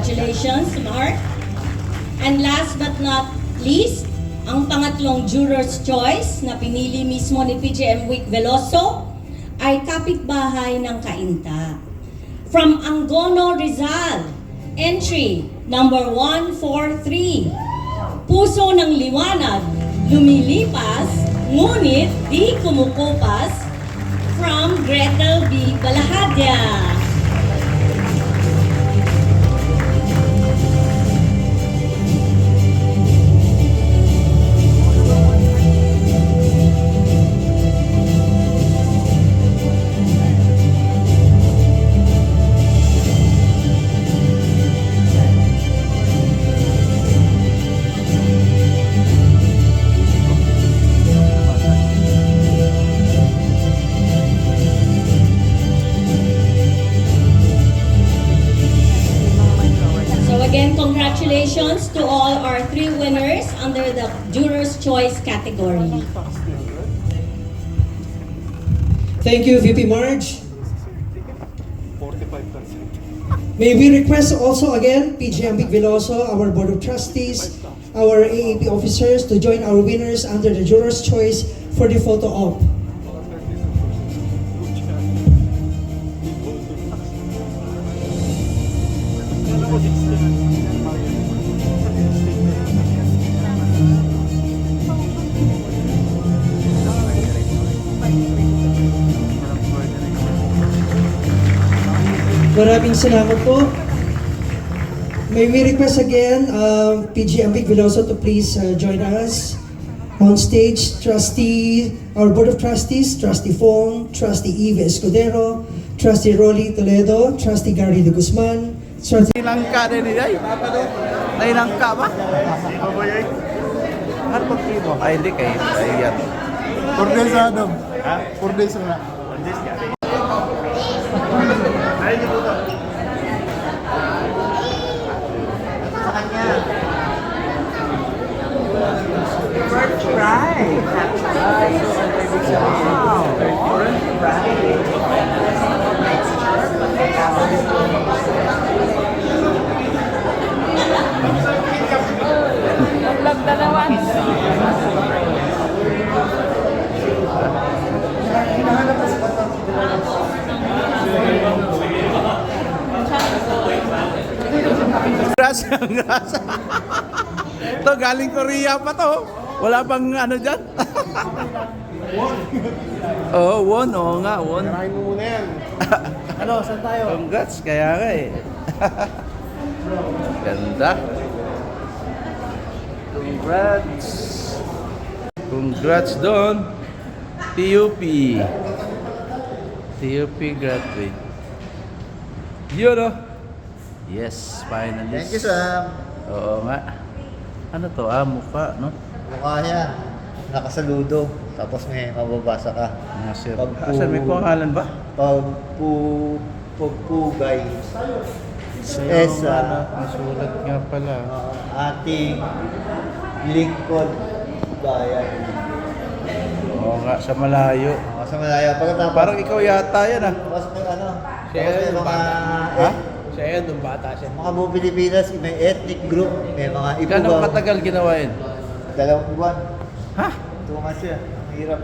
Congratulations, Mark. And last but not least, ang pangatlong Juror's Choice na pinili mismo ni PGM Week Veloso ay kapitbahay ng Cainta. From Angono, Rizal, entry number 143. Puso ng liwanag, lumilipas, ngunit di kumukupas. From Gretel B. Balahadia. Again, congratulations to all our 3 winners under the Juror's Choice category. Thank you, VP Marge. 45%. May we request also again, PGM Week Veloso, our Board of Trustees, our AAP officers to join our winners under the Juror's Choice for the photo op. Maraming salamat po. May we request again PGM Week Veloso to please join us on stage. Trustee, our Board of Trustees, Trustee Fong, Trustee Eve Escudero, Trustee Rolly Toledo, Trustee Gary de Guzman, Trustee... Nilangka din niya. Nailangka ba? Ano pag primo? Ay, hindi kayo. Ay, yan. 4 days na, Dom. Ha? 4 days na. 4 days ka. Ay, hindi po ito. Sa kanya. First prize. Wow. First prize. Dalawa. Grasa, grasa. Ito, galing Korea pa to. Wala pang ano dyan. Oo, won. Oo nga, won. Karain mo muna yan. Ano, saan tayo? Congrats, kaya nga eh. Ganda. Congrats. Congrats Don. TUP. TUP graduate. Yun o. Yes, finalist. Thank you, Sam. Oo nga. Ano to? Mukha, no? Mukha yan. Nakasaludo. Tapos may mababasa ka. Nasir. Pagpu- Asan may pangalan ba? Pagpugay. Esa. Nasulat nga pala. Ating lingkod bayan. Oo nga, sa malayo. Sa Malaya. Pagkatapos, Parang ikaw yata yan ah. tapos may ano. Siya Tapos may yung mga... Ha? Siya yan, nung bata siya. Mga buong Pilipinas, may ethnic group. May mga Gano'ng Ipugaw. katagal ginawa yun? 2 buwan. Ha? 2 months yan. Ang hirap.